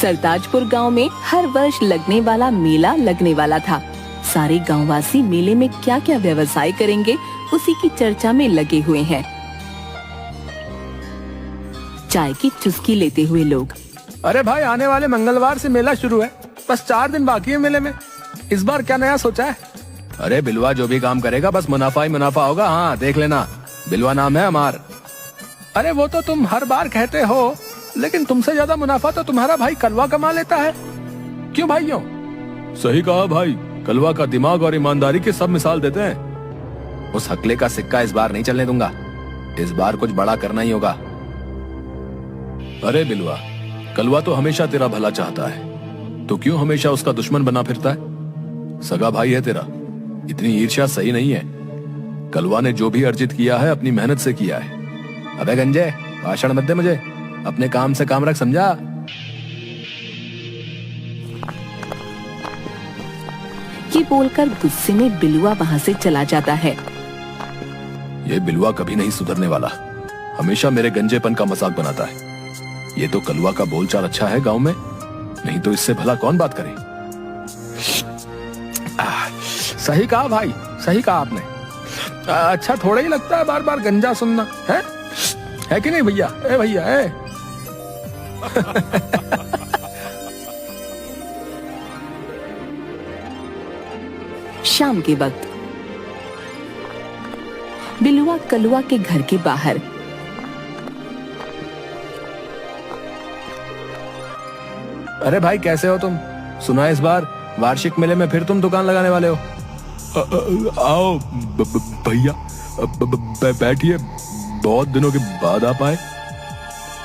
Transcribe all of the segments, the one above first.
सरताजपुर गांव में हर वर्ष लगने वाला मेला लगने वाला था। सारे गांववासी मेले में क्या क्या व्यवसाय करेंगे उसी की चर्चा में लगे हुए हैं। चाय की चुस्की लेते हुए लोग, अरे भाई, आने वाले मंगलवार से मेला शुरू है, बस 4 दिन बाकी है मेले में। इस बार क्या नया सोचा है? अरे बिलवा जो भी काम करेगा बस मुनाफा ही मुनाफा होगा। हाँ देख लेना, बिलवा नाम है हमार। अरे वो तो तुम हर बार कहते हो, लेकिन तुमसे ज्यादा मुनाफा तो तुम्हारा भाई कलवा कमा लेता है। क्यों भाइयों? सही कहा भाई, कलवा का दिमाग और ईमानदारी की सब मिसाल देते हैं। उस हकले का सिक्का इस बार नहीं चलने दूंगा। इस बार कुछ बड़ा करना ही होगा। अरे बिलवा, कलवा तो हमेशा तेरा भला चाहता है, तो क्यों हमेशा उसका दुश्मन बना फिरता है? सगा भाई है तेरा, इतनी ईर्ष्या सही नहीं है। कलवा ने जो भी अर्जित किया है अपनी मेहनत से किया है। अबे गंजे, भाषण मत दे मुझे, अपने काम से काम रख, समझा? ये बोलकर गुस्से में बिलुआ वहाँ से चला जाता है। ये बिलवा कभी नहीं सुधरने वाला, हमेशा मेरे गंजेपन का मजाक बनाता है। ये तो कलवा का बोलचाल अच्छा है गांव में, नहीं तो इससे भला कौन बात करे। सही कहा भाई, सही कहा आपने। अच्छा थोड़ा ही लगता है बार बार गंजा सुनना, है कि नहीं भैया? ए भैया ए। शाम के वक्त बिलुआ कलुआ के घर के बाहर। अरे भाई कैसे हो तुम? सुना इस बार वार्षिक मेले में फिर तुम दुकान लगाने वाले हो। आओ भैया, बैठिए, बहुत दिनों के बाद आप आए।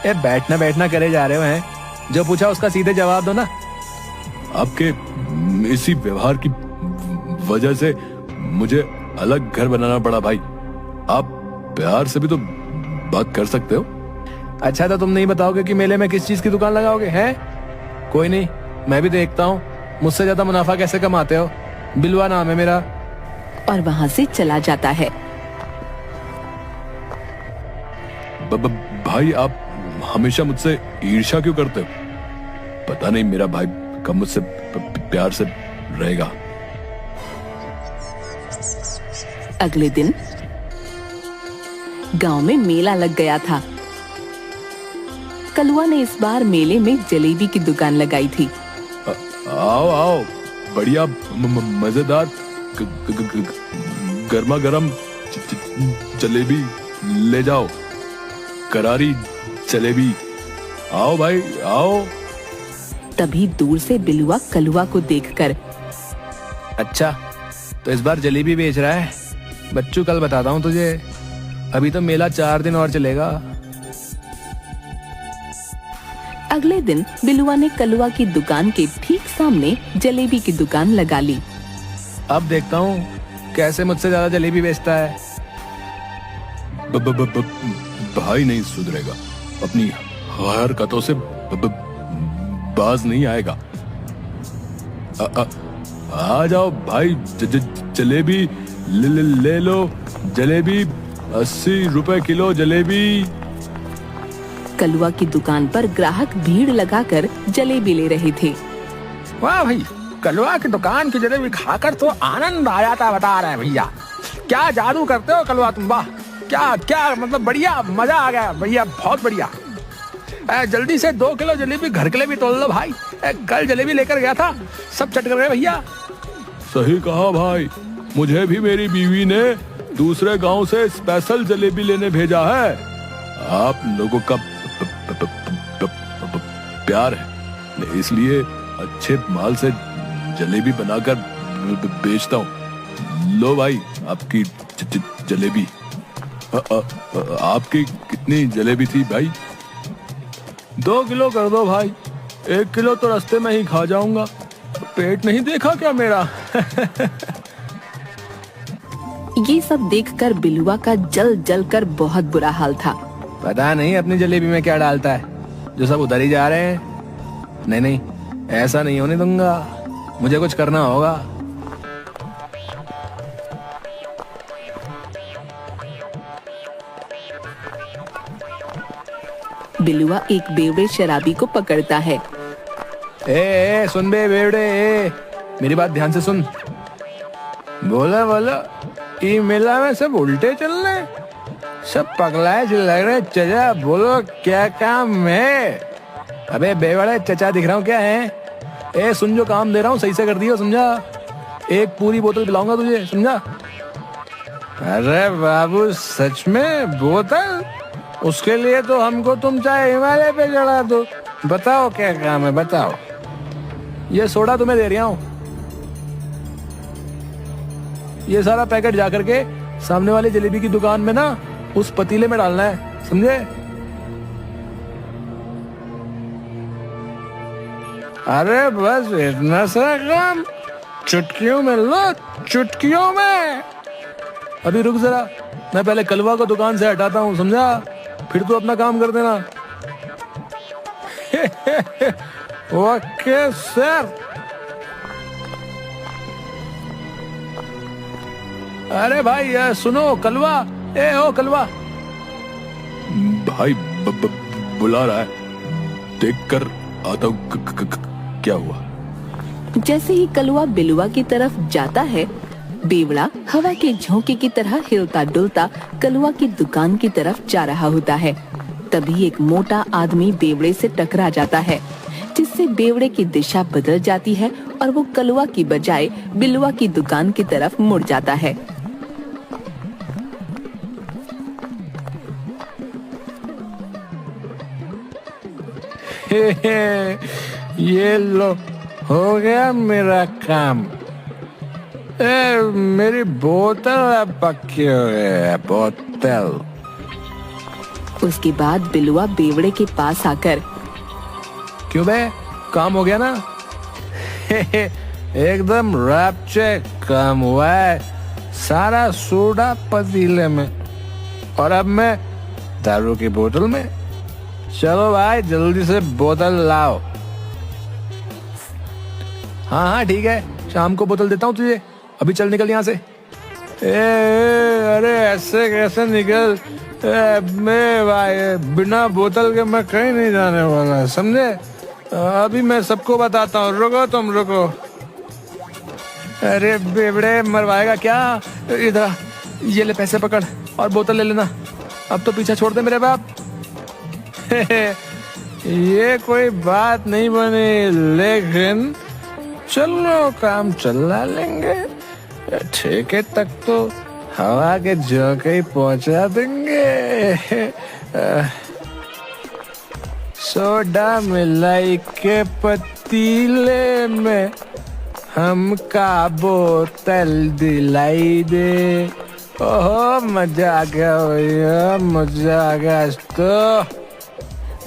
ए बैठना बैठना करे जा रहे हो हैं? जो पूछा उसका सीधे जवाब दो ना। आपके इसी व्यवहार की वजह से मुझे अलग घर बनाना पड़ा भाई। आप प्यार से भी तो बात कर सकते हो। अच्छा तो तुम नहीं बताओगे कि मेले में किस चीज की दुकान लगाओगे? हैं? कोई नहीं, मैं भी देखता हूँ मुझसे ज्यादा मुनाफा कैसे कमाते हो। बिलवा नाम है मेरा। और वहाँ से चला जाता है। भाई आप हमेशा मुझसे ईर्ष्या क्यों करते हो? पता नहीं मेरा भाई कब मुझसे प्यार से रहेगा। अगले दिन गांव में मेला लग गया था। कलुआ ने इस बार मेले में जलेबी की दुकान लगाई थी। आओ आओ, बढ़िया मजेदार गर्मा गर्म जलेबी ले जाओ, करारी जलेबी। आओ भाई आओ। तभी दूर से बिलुआ कलुआ को देखकर, अच्छा तो इस बार जलेबी बेच रहा है? बच्चू कल बताता हूँ तुझे, अभी तो मेला 4 दिन और चलेगा। अगले दिन बिलुआ ने कलुआ की दुकान के ठीक सामने जलेबी की दुकान लगा ली। अब देखता हूँ कैसे मुझसे ज्यादा जलेबी बेचता है। भाई नहीं सुधरेगा, अपनी हरकतों से बाज नहीं आएगा। आ जाओ भाई, जलेबी ले लो। जलेबी 80 रुपए किलो जलेबी। कलुआ की दुकान पर ग्राहक भीड़ लगाकर जलेबी ले रहे थे। वाह भाई, कलवा की दुकान की जलेबी खाकर तो आनंद आ जाता बता रहे हैं भैया। क्या जादू करते हो कलवा तुम, वाह क्या क्या, मतलब बढ़िया, मजा आ गया भैया, बहुत बढ़िया। जल्दी से 2 किलो जलेबी घर के लिए भी तोल लो भाई। कल जलेबी लेकर गया था, सब चट कर गए भैया। सही कहा भाई, मुझे भी मेरी बीवी ने दूसरे गांव से स्पेशल जलेबी लेने भेजा है। आप लोगों का प्यार है, इसलिए अच्छे माल से जलेबी बनाकर बेचता हूँ। लो भाई आपकी जलेबी। आपकी कितनी जलेबी थी भाई? 2 किलो कर दो भाई, 1 किलो तो रास्ते में ही खा जाऊंगा। पेट नहीं देखा क्या मेरा? ये सब देखकर बिलुआ का जल जल कर बहुत बुरा हाल था। पता नहीं अपनी जलेबी में क्या डालता है, जो सब उधर ही जा रहे हैं। नहीं नहीं, ऐसा नहीं होने दूंगा, मुझे कुछ करना होगा। बिलुआ एक बेवड़े शराबी को पकड़ता है। ए सुन बे बेवड़े, मेरी बात ध्यान से सुन। बोला बोला, ई मेला में सब उल्टे चल रहे, सब पगलाए लग रहे। चचा बोलो क्या काम है? अबे बेवड़े चचा दिख रहा हूँ क्या है? ए सुन, जो काम दे रहा हूँ सही से कर दियो, समझा? एक पूरी बोतल पिलाऊंगा तुझे, समझा? अरे बाबू सच में बोतल? उसके लिए तो हमको तुम चाहे हिमालय पे चढ़ा दो। बताओ क्या काम है, बताओ। ये सोडा तुम्हें दे रहा हूँ, ये सारा पैकेट जाकर के सामने वाली जलेबी की दुकान में ना उस पतीले में डालना है, समझे? अरे बस इतना सा काम, चुटकियों में लो, चुटकियों में। अभी रुक जरा, मैं पहले कलवा को दुकान से हटाता हूँ, समझा? फिर तू अपना काम कर देना। Okay sir. अरे भाई सुनो कलवा, ए ओ कलवा। भाई बुला रहा है, देखकर आता हूँ। क्या हुआ? जैसे ही कलवा बिलुआ की तरफ जाता है, बेवड़ा हवा के झोंके की तरह हिलता डुलता कलवा की दुकान की तरफ जा रहा होता है। तभी एक मोटा आदमी बेवड़े से टकरा जाता है, जिससे बेवड़े की दिशा बदल जाती है और वो कलवा की बजाय बिलुआ की दुकान की तरफ मुड़ जाता है। ये लो, हो गया मेरा काम। मेरी बोतल पक्की हो गई, बोतल। उसके बाद बिलुआ बेवड़े के पास आकर, क्यों बे, काम हो गया ना? एकदम रैप्चे काम हुआ है, सारा सोडा पतीले में और अब मैं दारू की बोतल में। चलो भाई जल्दी से बोतल लाओ। हाँ हाँ ठीक है, शाम को बोतल देता हूँ तुझे, अभी चल निकल यहाँ से। अरे ऐसे कैसे निकल? मैं भाई बिना बोतल के मैं कहीं नहीं जाने वाला, समझे? अभी मैं सबको बताता हूँ, रुको तुम रुको। अरे बेवड़े मरवाएगा क्या? इधर ये ले पैसे पकड़ और बोतल ले लेना, अब तो पीछा छोड़ दे मेरे बाप। ये कोई बात नहीं बनी, लेकिन चलो काम चला लेंगे, ठेके तक तो हवा के झोंके ही पहुंचा देंगे। सोडा मिलाई के पतीले में हमका बोतल दिलाई दे। ओहो मजा आ गया भैया, मजा आ गया आज तो।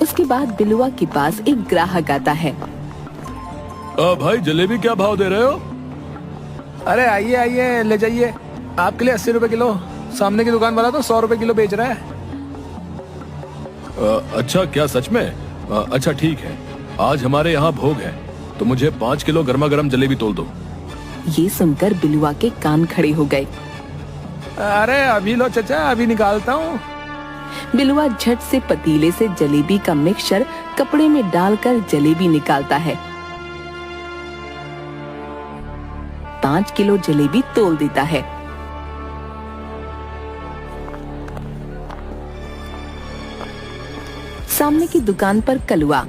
उसके बाद बिलुआ के पास एक ग्राहक आता है। भाई जलेबी क्या भाव दे रहे हो? अरे आइए आइए ले जाइए, आपके लिए 80 रुपए किलो, सामने की दुकान वाला तो 100 रुपए किलो बेच रहा है। अच्छा क्या सच में? अच्छा ठीक है, आज हमारे यहाँ भोग है तो मुझे 5 किलो गर्मा गर्म जलेबी तोल दो। ये सुनकर बिलुआ के कान खड़े हो गए। अरे अभी लो चचा, अभी निकालता हूँ। बिलुआ झट से पतीले से जलेबी का मिक्सचर कपड़े में डालकर जलेबी निकालता है। 5 किलो जलेबी तोल देता है। सामने की दुकान पर कलवा।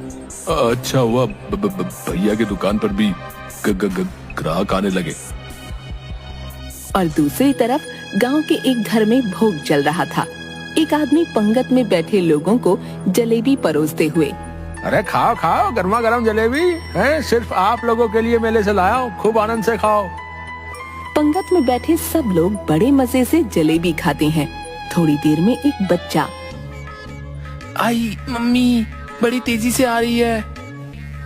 अच्छा हुआ भैया की दुकान पर भी ग्राहक आने लगे। और दूसरी तरफ गांव के एक घर में भोग चल रहा था। एक आदमी पंगत में बैठे लोगों को जलेबी परोसते हुए, अरे खाओ खाओ, गर्मा गर्म जलेबी है, सिर्फ आप लोगों के लिए मेले से लाया हूँ, खूब आनंद से खाओ। पंगत में बैठे सब लोग बड़े मजे से जलेबी खाते हैं। थोड़ी देर में एक बच्चा, आई मम्मी बड़ी तेजी से आ रही है।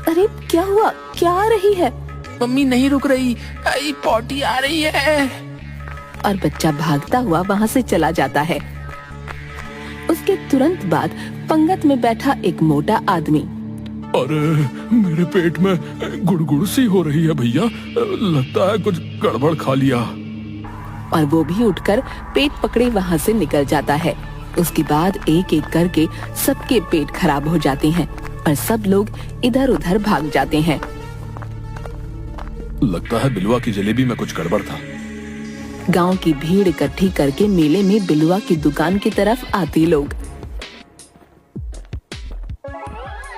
अरे क्या हुआ, क्या आ रही है? मम्मी नहीं रुक रही, आई पॉटी आ रही है। और बच्चा भागता हुआ वहाँ से चला जाता है। उसके तुरंत बाद पंगत में बैठा एक मोटा आदमी, अरे मेरे पेट में गुड़गुड़ सी हो रही है भैया, लगता है कुछ गड़बड़ खा लिया। और वो भी उठकर पेट पकड़े वहाँ से निकल जाता है। उसके बाद एक एक करके सबके पेट खराब हो जाते हैं और सब लोग इधर उधर भाग जाते हैं। लगता है बिलुआ की जलेबी में कुछ गड़बड़ था। गांव की भीड़ इकट्ठी करके मेले में बिलुआ की दुकान की तरफ आते लोग।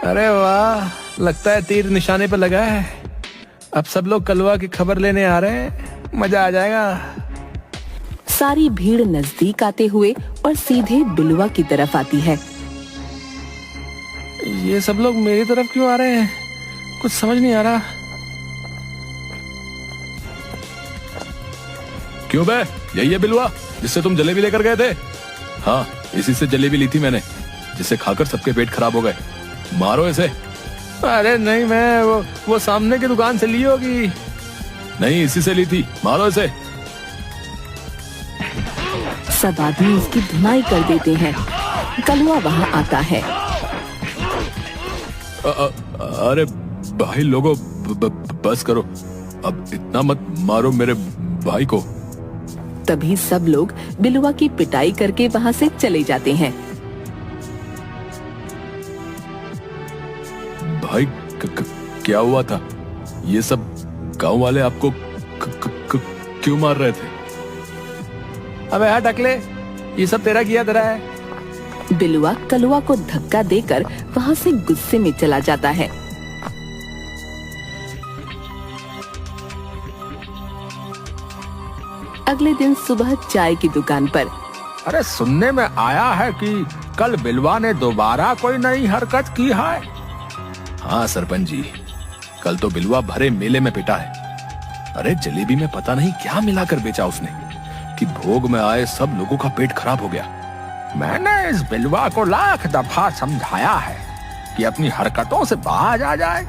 अरे वाह, लगता है तीर निशाने पर लगा है। अब सब लोग कलवा की खबर लेने आ रहे हैं, मजा आ जाएगा। सारी भीड़ नजदीक आते हुए और सीधे बिलुआ की तरफ आती है। ये सब लोग मेरी तरफ क्यों आ रहे हैं, कुछ समझ नहीं आ रहा। क्यों बे, यही है बिलुआ जिससे तुम जलेबी लेकर गए थे? हाँ, इसी से जलेबी ली थी मैंने, जिसे खाकर सबके पेट खराब हो गए। मारो इसे। अरे नहीं, मैं वो सामने की दुकान से ली होगी। नहीं, इसी से ली थी, मारो इसे। सब आदमी उसकी धुनाई कर देते हैं। कलुआ वहाँ आता है। अरे भाई लोगों, बस करो, अब इतना मत मारो मेरे भाई को। तभी सब लोग बिलुआ की पिटाई करके वहाँ से चले जाते हैं। भाई क्या हुआ था? ये सब गांव वाले आपको क्यों मार रहे थे? अबे हट अकले, ये सब तेरा किया धरा है। बिलुआ कलुआ को धक्का देकर वहाँ से गुस्से में चला जाता है। अगले दिन सुबह चाय की दुकान पर। अरे सुनने में आया है कि कल बिलवा ने दोबारा कोई नई हरकत की है। हाँ सरपंच जी, कल तो बिलवा भरे मेले में पिटा है। अरे जलेबी में पता नहीं क्या मिलाकर बेचा उसने कि भोग में आए सब लोगों का पेट खराब हो गया। मैंने इस बिलवा को लाख दफा समझाया है कि अपनी हरकतों से बाज आ जाए,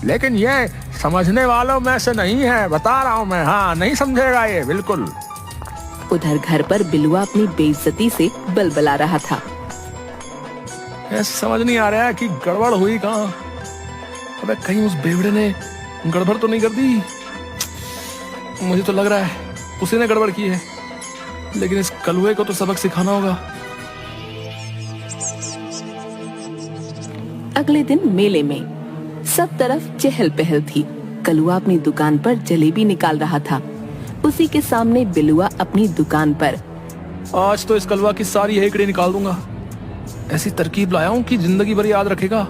लेकिन ये समझने वालों में से नहीं है, बता रहा हूँ मैं। हाँ, नहीं समझेगा ये बिल्कुल। उधर घर पर बिलुआ अपनी बेइज्जती से बलबला रहा था। समझ नहीं आ रहा है कि गड़बड़ हुई कहाँ। अबे कहीं उस बेवड़े ने गड़बड़ तो नहीं कर दी? मुझे तो लग रहा है उसी ने गड़बड़ की है, लेकिन इस कलुए को तो सबक सिखाना होगा। अगले दिन मेले में सब तरफ चहल पहल थी। कलुआ अपनी दुकान पर जलेबी निकाल रहा था। उसी के सामने बिलुआ अपनी दुकान पर। आज तो इस कलवा की सारी हेकड़ी निकाल दूंगा। ऐसी तरकीब लाया हूँ कि जिंदगी भर याद रखेगा।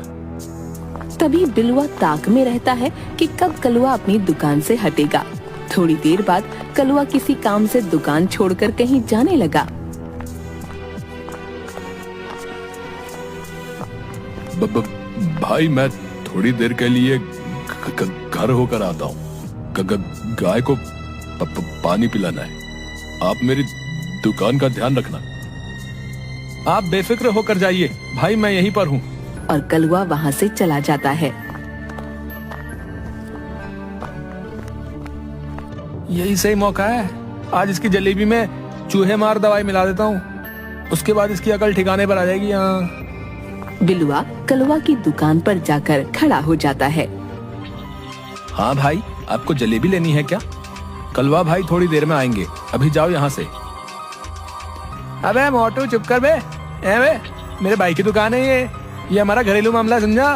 तभी बिलुआ ताक में रहता है कि कब कलुआ अपनी दुकान से हटेगा। थोड़ी देर बाद कलुआ किसी काम से दुकान छोड़कर कहीं जाने लगा। भाई मैं थोड़ी देर के लिए घर होकर आता हूँ। गाय को पानी पिलाना है। आप मेरी दुकान का ध्यान रखना। आप बेफिक्र होकर जाइए भाई, मैं यहीं पर हूँ। और कलुआ वहाँ से चला जाता है। यही सही मौका है, आज इसकी जलेबी में चूहे मार दवाई मिला देता हूँ, उसके बाद इसकी अकल ठिकाने पर आ जाएगी। यहाँ बिलुआ कलुआ की दुकान पर जाकर खड़ा हो जाता है। हाँ भाई, आपको जलेबी लेनी है क्या? कलवा भाई थोड़ी देर में आएंगे, अभी जाओ यहाँ से। अबे मोटू चुप कर बे। मेरे भाई की दुकान है ये हमारा घरेलू मामला, समझा?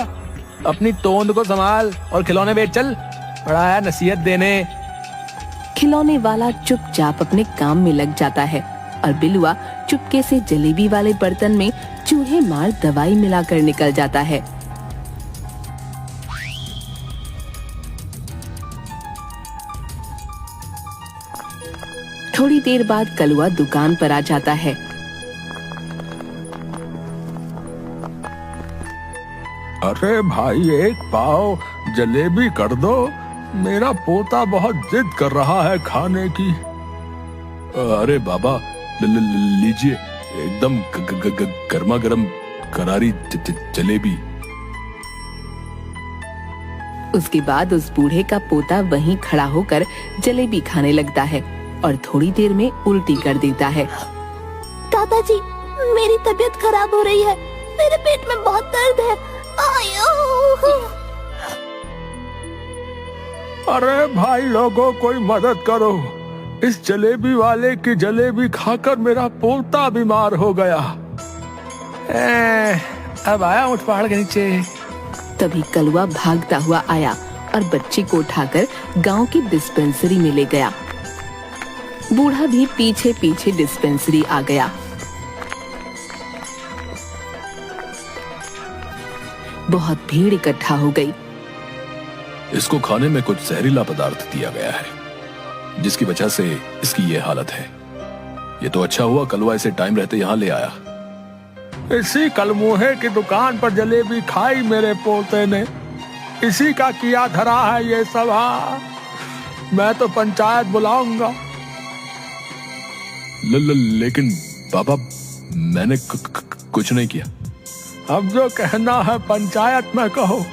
अपनी तोंद को संभाल और खिलौने बेच चल। बड़ा है नसीहत देने। खिलौने वाला चुपचाप अपने काम में लग जाता है और बिलुआ चुपके से जलेबी वाले बर्तन में चूहे मार दवाई मिलाकर निकल जाता है। थोड़ी देर बाद कलुआ दुकान पर आ जाता है। अरे भाई, एक पाव जलेबी कर दो, मेरा पोता बहुत जिद कर रहा है खाने की। अरे बाबा लीजिए, एकदम गर्मा गर्म करारी जलेबी। उसके बाद उस बूढ़े का पोता वहीं खड़ा होकर जलेबी खाने लगता है और थोड़ी देर में उल्टी कर देता है। दादाजी, मेरी तबीयत खराब हो रही है, मेरे पेट में बहुत दर्द है। अरे भाई लोगों, कोई मदद करो, इस जलेबी वाले की जलेबी खाकर मेरा पोता बीमार हो गया। अब आया उठ पहाड़ के नीचे। तभी कलुआ भागता हुआ आया और बच्ची को उठाकर गांव की डिस्पेंसरी में ले गया। बूढ़ा भी पीछे पीछे डिस्पेंसरी आ गया। बहुत भीड़ इकट्ठा हो गई। इसको खाने में कुछ जहरीला पदार्थ दिया गया है, जिसकी वजह से इसकी ये हालत है। ये तो अच्छा हुआ कलवा इसे टाइम रहते यहाँ ले आया। इसी कलमोहे की दुकान पर जलेबी खाई मेरे पोते ने, इसी का किया धरा है ये सब। हाँ, मैं तो पंचायत बुलाऊंगा। लेकिन बाबा, मैंने कुछ नहीं किया। अब जो कहना है पंचायत में कहो।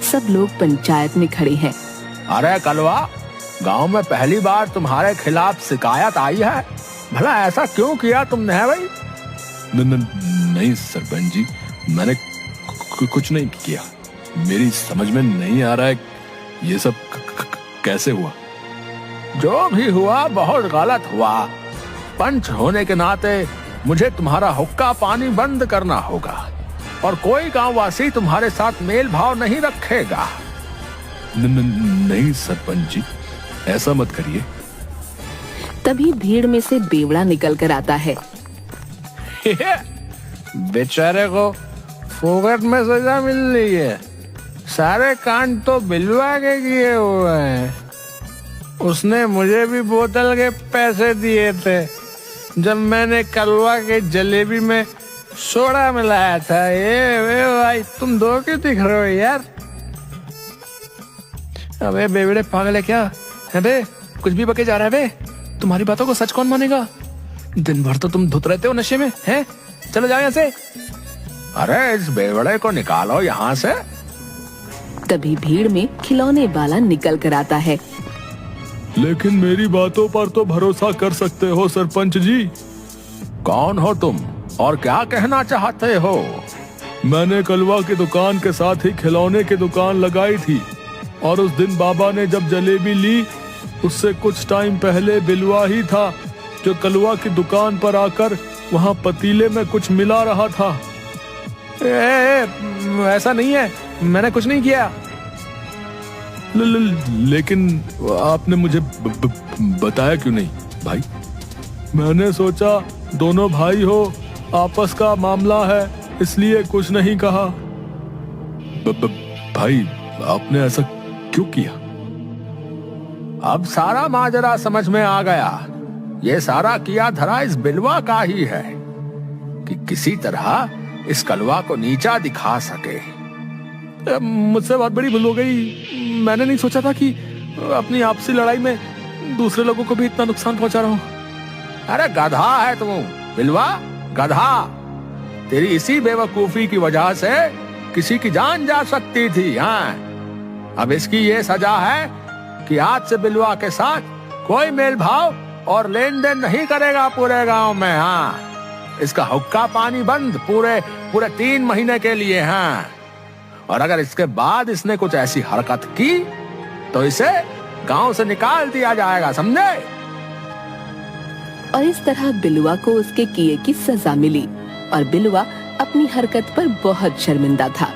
सब लोग पंचायत में खड़े हैं। अरे कलवा, गांव में पहली बार तुम्हारे खिलाफ शिकायत आई है, भला ऐसा क्यों किया तुमने है भाई? नहीं सरपंच जी, मैंने कुछ नहीं किया। मेरी समझ में नहीं आ रहा है ये सब कैसे हुआ। जो भी हुआ बहुत गलत हुआ। पंच होने के नाते मुझे तुम्हारा हुक्का पानी बंद करना होगा और कोई गांववासी तुम्हारे साथ मेल भाव नहीं रखेगा। नहीं सरपंच जी, ऐसा मत करिए। तभी भीड़ में से बेवड़ा निकल कर आता है। बेचारे को फोकट में सजा मिल रही है। सारे कांड तो बिलवा के किए हुए हैं। उसने मुझे भी बोतल के पैसे दिए थे जब मैंने कलवा के जलेबी में सोडा मिलाया था। ये भाई, तुम दो क्यों दिख रहे हो यार? अबे बेवड़े पागल है क्या? है बे, कुछ भी बके जा रहा है बे। तुम्हारी बातों को सच कौन मानेगा? दिन भर तो तुम धुत रहते हो नशे में, हैं? चलो जाओ यहाँ से। अरे इस बेवड़े को निकालो यहाँ से। तभी भीड़ में खिलौने वाला निकल कर आता है। लेकिन मेरी बातों पर तो भरोसा कर सकते हो सरपंच जी। कौन हो तुम और क्या कहना चाहते हो? मैंने कलवा की दुकान के साथ ही खिलौने की दुकान लगाई थी और उस दिन बाबा ने जब जलेबी ली, उससे कुछ टाइम पहले बिलवा ही था जो कलवा की दुकान पर आकर वहाँ पतीले में कुछ मिला रहा था। ऐसा नहीं है, मैंने कुछ नहीं किया। लेकिन आपने मुझे बताया क्यों नहीं भाई? मैंने सोचा दोनों भाई हो, आपस का मामला है, इसलिए कुछ नहीं कहा। भाई, आपने ऐसा क्यों किया? अब सारा माजरा समझ में आ गया। ये सारा किया धरा इस बिलवा का ही है कि किसी तरह इस कलवा को नीचा दिखा सके। मुझसे बहुत बड़ी भूल हो गई। मैंने नहीं सोचा था कि अपनी आपसी लड़ाई में दूसरे लोगों को भी इतना नुकसान पहुंचा रहा हूँ। अरे गधा है तुम बिलवा, गधा। तेरी इसी बेवकूफी की वजह से किसी की जान जा सकती थी। हाँ, अब इसकी ये सजा है कि आज से बिलवा के साथ कोई मेल भाव और लेन देन नहीं करेगा पूरे गांव में। हाँ, इसका हुक्का पानी बंद पूरे 3 महीने के लिए। हाँ, और अगर इसके बाद इसने कुछ ऐसी हरकत की तो इसे गांव से निकाल दिया जाएगा, समझे? और इस तरह बिलुआ को उसके किए की सजा मिली और बिलुआ अपनी हरकत पर बहुत शर्मिंदा था।